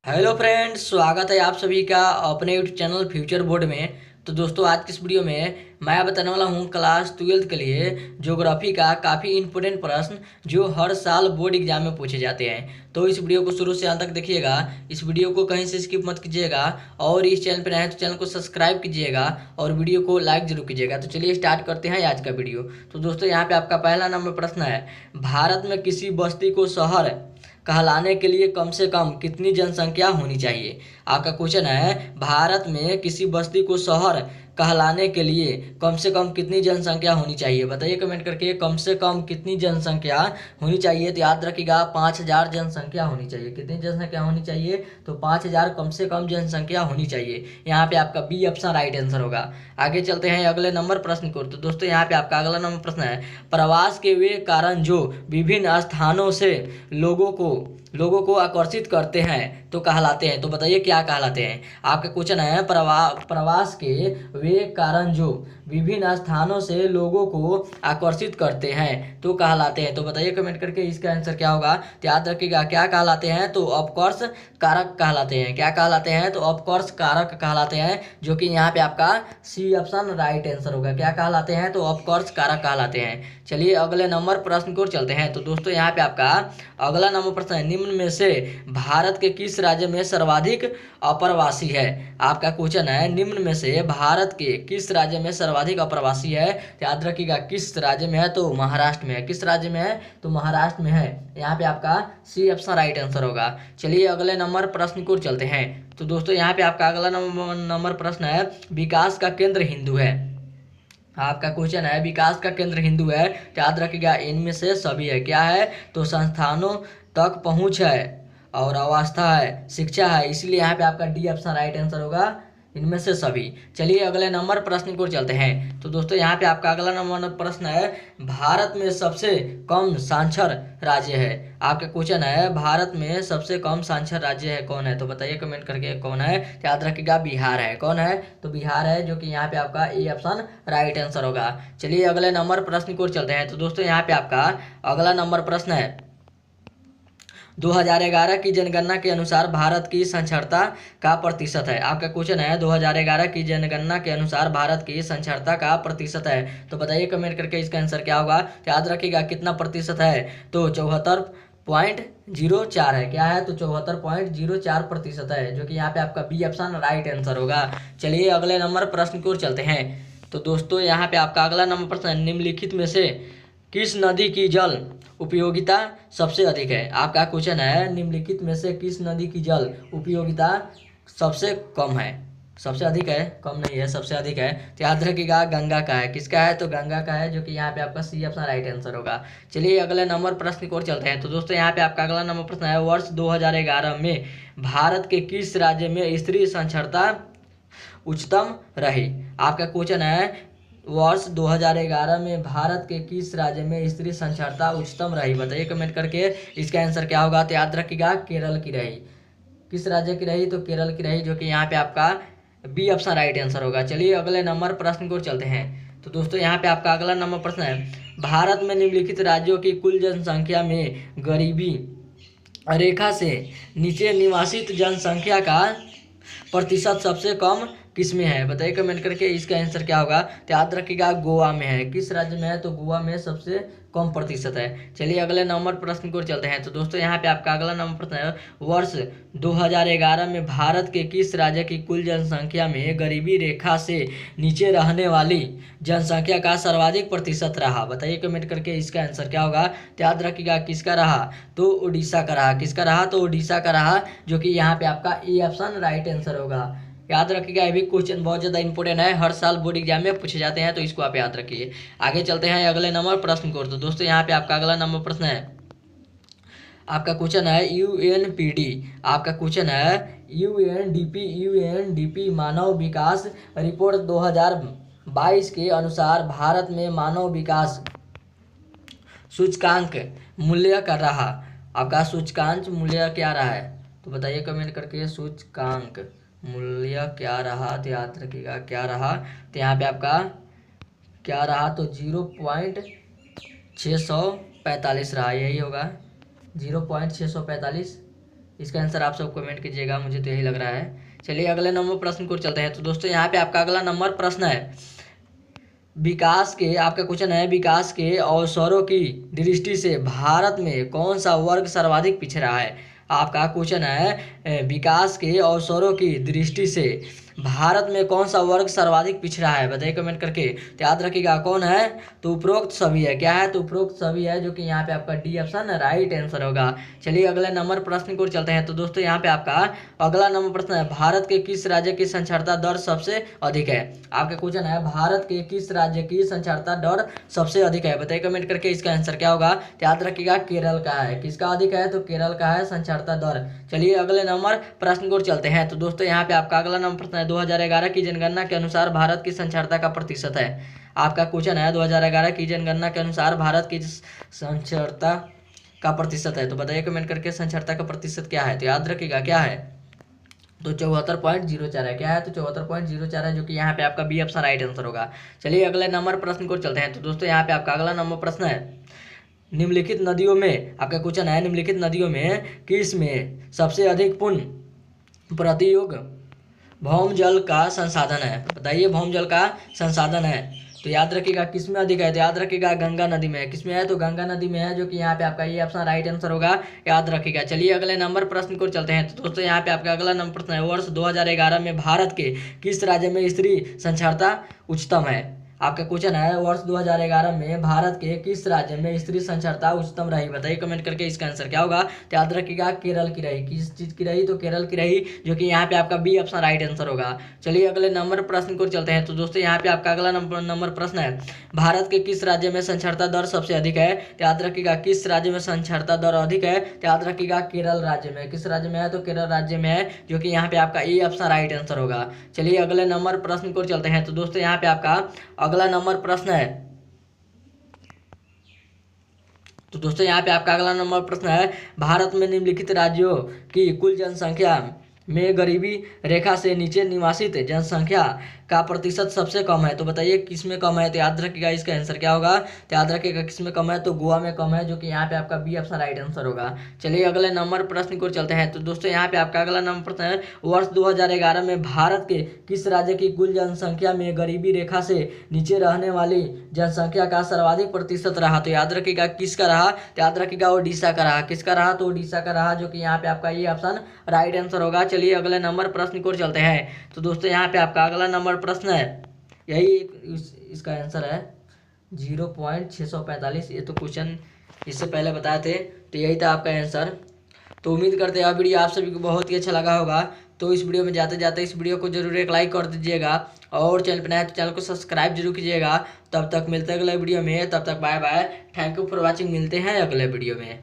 Hello friends, स्वागत है आप सभी का अपने यूट्यूब चैनल फ्यूचर बोर्ड में। तो दोस्तों, आज की इस वीडियो में मैं बताने वाला हूं क्लास 12 के लिए ज्योग्राफी का काफ़ी इंपॉर्टेंट प्रश्न जो हर साल बोर्ड एग्जाम में पूछे जाते हैं। तो इस वीडियो को शुरू से अंत तक देखिएगा। इस वीडियो को कहीं से स्किप मत कीजिएगा और इस चैनल पर नए हैं तो चैनल को सब्सक्राइब कीजिएगा और वीडियो को लाइक जरूर कीजिएगा। तो चलिए स्टार्ट करते हैं आज का वीडियो। तो दोस्तों, यहाँ पे आपका पहला नंबर प्रश्न है, भारत में किसी बस्ती को शहर कहलाने के लिए कम से कम कितनी जनसंख्या होनी चाहिए। आपका क्वेश्चन है, भारत में किसी बस्ती को शहर कहलाने के लिए कम से कम कितनी जनसंख्या होनी चाहिए। बताइए कमेंट करके, कम से कम कितनी जनसंख्या होनी चाहिए। तो याद रखिएगा 5000 जनसंख्या होनी चाहिए। कितनी जनसंख्या होनी चाहिए? तो 5000 कम से कम जनसंख्या होनी चाहिए। यहाँ पे आपका बी ऑप्शन राइट आंसर होगा। आगे चलते हैं अगले नंबर प्रश्न को। तो दोस्तों, यहाँ पे आपका अगला नंबर प्रश्न है, प्रवास के वे कारण जो विभिन्न स्थानों से लोगों को आकर्षित करते हैं तो कहलाते हैं। तो बताइए क्या कहलाते हैं। आपका क्वेश्चन है, प्रवास के वे कारण जो विभिन्न स्थानों से लोगों को आकर्षित करते हैं तो कहलाते हैं। तो बताइए कमेंट करके इसका आंसर क्या होगा। तो याद रखिएगा क्या कहलाते हैं, तो ऑफकोर्स कारक कहलाते हैं। क्या कहलाते हैं? तो ऑफकोर्स कारक कहलाते हैं, जो कि यहाँ पे आपका सी ऑप्शन राइट आंसर होगा। क्या कहलाते हैं? तो ऑफकोर्स कारक कहलाते हैं। चलिए अगले नंबर प्रश्न को चलते हैं। तो दोस्तों, यहाँ पे आपका अगला नंबर प्रश्न है, निम्न में से भारत के किस राज्य में सर्वाधिक अप्रवासी है। आपका क्वेश्चन है, निम्न में से भारत के किस राज्य में सर्वाधिक अप्रवासी है। तो याद रखिएगा किस राज्य में है, तो महाराष्ट्र में है। किस राज्य में है? तो महाराष्ट्र में है। यहाँ पे आपका सी ऑप्शन राइट आंसर होगा। चलिए अगले नंबर प्रश्न को चलते हैं। तो दोस्तों, यहाँ पे आपका अगला नंबर प्रश्न है, विकास का केंद्र हिंदू है। आपका क्वेश्चन है, विकास का केंद्र हिंदू है। तो याद रखिएगा इनमें से सभी है। क्या है? तो संस्थानों तक पहुंच है और अवस्था है, शिक्षा है। इसलिए यहाँ पे आपका डी ऑप्शन राइट आंसर होगा, इनमें से सभी। चलिए अगले नंबर प्रश्न को चलते हैं। तो दोस्तों, यहाँ पे आपका अगला नंबर प्रश्न है, भारत में सबसे कम साक्षर राज्य है। आपका क्वेश्चन है, भारत में सबसे कम साक्षर राज्य है कौन है। तो बताइए कमेंट करके कौन है। तो याद रखिएगा बिहार है। कौन है? तो बिहार है, जो कि यहाँ पे आपका ए ऑप्शन राइट आंसर होगा। चलिए अगले नंबर प्रश्न को चलते हैं। तो दोस्तों, यहाँ पे आपका अगला नंबर प्रश्न है, 2011 की जनगणना के अनुसार भारत की साक्षरता का प्रतिशत है। आपका क्वेश्चन है, 2011 की जनगणना के अनुसार भारत की साक्षरता का प्रतिशत है। तो बताइए कमेंट करके इसका आंसर क्या होगा। तो याद रखिएगा कितना प्रतिशत है, तो 74.04 है। क्या है? तो 74.04% है, जो कि यहाँ पे आपका बी ऑप्शन राइट आंसर होगा। चलिए अगले नंबर प्रश्न की ओर चलते हैं। तो दोस्तों, यहाँ पे आपका अगला नंबर प्रश्न है, निम्नलिखित में से किस नदी की जल उपयोगिता सबसे अधिक है। आपका क्वेश्चन है, निम्नलिखित में से किस नदी की जल उपयोगिता सबसे कम है। सबसे अधिक है, कम नहीं है, सबसे अधिक है। तो याद रखिएगा गंगा का है। किसका है? तो गंगा का है, जो कि यहाँ पे आपका सी ऑप्शन राइट आंसर होगा। चलिए अगले नंबर प्रश्न की ओर चलते हैं। तो दोस्तों, यहाँ पे आपका अगला नंबर प्रश्न है, वर्ष 2011 में भारत के किस राज्य में स्त्री साक्षरता उच्चतम रही। आपका क्वेश्चन है, वर्ष 2011 में भारत के किस राज्य में स्त्री साक्षरता उच्चतम रही। बताइए कमेंट करके इसका आंसर क्या होगा। तो याद रखिएगा केरल की रही। किस राज्य की रही? तो केरल की रही, जो कि यहाँ पे आपका बी ऑप्शन राइट आंसर होगा। चलिए अगले नंबर प्रश्न को चलते हैं। तो दोस्तों, यहाँ पे आपका अगला नंबर प्रश्न है, भारत में निम्नलिखित राज्यों की कुल जनसंख्या में गरीबी रेखा से नीचे निवासित जनसंख्या का प्रतिशत सबसे कम किस में है। बताइए कमेंट करके इसका आंसर क्या होगा। तो याद रखिएगा गोवा में है। किस राज्य में है? तो गोवा में सबसे कम प्रतिशत है। चलिए अगले नंबर प्रश्न को चलते हैं। तो दोस्तों, यहाँ पे आपका अगला नंबर प्रश्न है, वर्ष 2011 में भारत के किस राज्य की कुल जनसंख्या में गरीबी रेखा से नीचे रहने वाली जनसंख्या का सर्वाधिक प्रतिशत रहा। बताइए कमेंट करके इसका आंसर क्या होगा। तो याद रखिएगा किसका रहा, तो उड़ीसा का रहा। किसका रहा? तो उड़ीसा का रहा, जो कि यहाँ पे आपका ए ऑप्शन राइट आंसर होगा। याद रखिएगा, ये भी क्वेश्चन बहुत ज़्यादा इंपॉर्टेंट है, हर साल बोर्ड एग्जाम में पूछे जाते हैं, तो इसको आप याद रखिए। आगे चलते हैं अगले नंबर प्रश्न को। तो दोस्तों, यहाँ पे आपका अगला नंबर प्रश्न है, आपका क्वेश्चन है यूएनपीडी। आपका क्वेश्चन है यूएनडीपी मानव विकास रिपोर्ट 2022 के अनुसार भारत में मानव विकास सूचकांक मूल्य कर रहा। आपका सूचकांक मूल्य क्या रहा है। तो बताइए कमेंट करके सूचकांक मूल्य क्या रहा। तो याद रखिएगा क्या रहा। तो यहाँ पे आपका क्या रहा, तो 0.645 रहा। यही होगा 0.645। इसका आंसर आप सब कमेंट कीजिएगा, मुझे तो यही लग रहा है। चलिए अगले नंबर प्रश्न को चलते हैं। तो दोस्तों यहाँ पे आपका अगला नंबर प्रश्न है, विकास के, आपका क्वेश्चन है, विकास के अवसरों की दृष्टि से भारत में कौन सा वर्ग सर्वाधिक पिछड़ा है। आपका क्वेश्चन है, विकास के अवसरों की दृष्टि से भारत में कौन सा वर्ग सर्वाधिक पिछड़ा है, बताइए कमेंट करके। तो याद रखिएगा कौन है, तो उपरोक्त सभी है। क्या है, तो उपरोक्त सभी है, जो कि यहाँ पे आपका डी ऑप्शन राइट आंसर होगा। चलिए अगले नंबर प्रश्न को चलते हैं। तो दोस्तों यहाँ पे आपका अगला नंबर प्रश्न है, भारत के किस राज्य की साक्षरता दर सबसे अधिक है। आपका क्वेश्चन है, भारत के किस राज्य की साक्षरता दर सबसे अधिक है, बताइए कमेंट करके। इसका आंसर क्या होगा, तो याद रखिएगा केरल का है। किसका अधिक है, तो केरल का है साक्षरता दर। चलिए अगले नंबर प्रश्न को चलते हैं। तो दोस्तों यहाँ पे आपका अगला नंबर प्रश्न है, 2011 की जनगणना के अनुसार भारत की साक्षरता का प्रतिशत है। आपका क्वेश्चन है, 2011 की जनगणना के अनुसार भारत की साक्षरता का प्रतिशत है। तो बताइए कमेंट करके साक्षरता का प्रतिशत क्या है। तो याद रखिएगा क्या है, तो 74.04 है। क्या है, तो 74.04 है, जो कि यहाँ पे आपका बी ऑप्शन राइट आंसर होगा। चलिए अगले नंबर प्रश्न को चलते हैं। तो दोस्तों यहाँ पे आपका अगला नंबर प्रश्न है, निम्नलिखित नदियों में, आपका क्वेश्चन है, निम्नलिखित नदियों में किस में सबसे अधिक पुनः प्रतियोग भौम जल का संसाधन है, बताइए भौम जल का संसाधन है। तो याद रखिएगा किस में अधिक है, तो याद रखिएगा गंगा नदी में है। किस में है, तो गंगा नदी में है, जो कि यहाँ पे आपका ये ऑप्शन राइट आंसर होगा, याद रखिएगा। चलिए अगले नंबर प्रश्न को चलते हैं। तो दोस्तों यहाँ पे आपका अगला नंबर प्रश्न है, वर्ष 2011 में भारत के किस राज्य में स्त्री साक्षरता उच्चतम है। आपका क्वेश्चन है, वर्ष 2011 में भारत के किस राज्य में स्त्री साक्षरता उच्चतम रही, बताइए कमेंट करके। इसका आंसर क्या होगा, तो याद रखिएगा केरल की रही। किस चीज की रही, तो केरल की रही, जो कि यहाँ पे आपका बी ऑप्शन राइट आंसर होगा। चलिए अगले नंबर प्रश्न को चलते हैं। तो दोस्तों यहाँ पे आपका अगला नंबर प्रश्न है, भारत के किस राज्य में साक्षरता दर सबसे अधिक है। तो याद रखिएगा किस राज्य में साक्षरता दर अधिक है, तो याद रखिएगा केरल राज्य में। किस राज्य में है, तो केरल राज्य में है, जो कि यहाँ पे आपका ए ऑप्शन राइट आंसर होगा। चलिए अगले नंबर प्रश्न को चलते हैं। तो दोस्तों यहाँ पे आपका अगला नंबर प्रश्न है, तो दोस्तों यहाँ पे आपका अगला नंबर प्रश्न है, भारत में निम्नलिखित राज्यों की कुल जनसंख्या में गरीबी रेखा से नीचे निवासित जनसंख्या का प्रतिशत सबसे कम है। तो बताइए किस में कम है, तो याद रखिएगा इसका आंसर क्या होगा, तो याद रखिएगा किस में कम है, तो गोवा में कम है, जो कि यहाँ पे आपका बी ऑप्शन राइट आंसर होगा। चलिए अगले नंबर प्रश्न को चलते हैं। तो दोस्तों यहाँ पे आपका अगला नंबर प्रश्न है, वर्ष 2011 में भारत के किस राज्य की कुल जनसंख्या में गरीबी रेखा से नीचे रहने वाली जनसंख्या का सर्वाधिक प्रतिशत रहा। तो याद रखिएगा किसका रहा, तो याद रखिएगा ओडिशा का रहा। किसका रहा, तो ओडिशा का रहा, जो कि यहाँ पे आपका ये ऑप्शन राइट आंसर होगा। चलिए अगले नंबर प्रश्न को चलते हैं। तो दोस्तों यहाँ पे आपका अगला नंबर प्रश्न है, यही इसका आंसर है 0.645। ये तो क्वेश्चन इससे पहले बताए थे, तो यही था आपका आंसर। तो उम्मीद करते हैं वीडियो आप सभी को बहुत ही अच्छा लगा होगा। तो इस वीडियो में जाते जाते इस वीडियो को जरूर एक लाइक कर दीजिएगा, और चैनल पर नया तो चैनल को सब्सक्राइब जरूर कीजिएगा। तब तक मिलते हैं अगले वीडियो में, तब तक bye bye, thank you for watching. मिलते हैं अगले वीडियो में।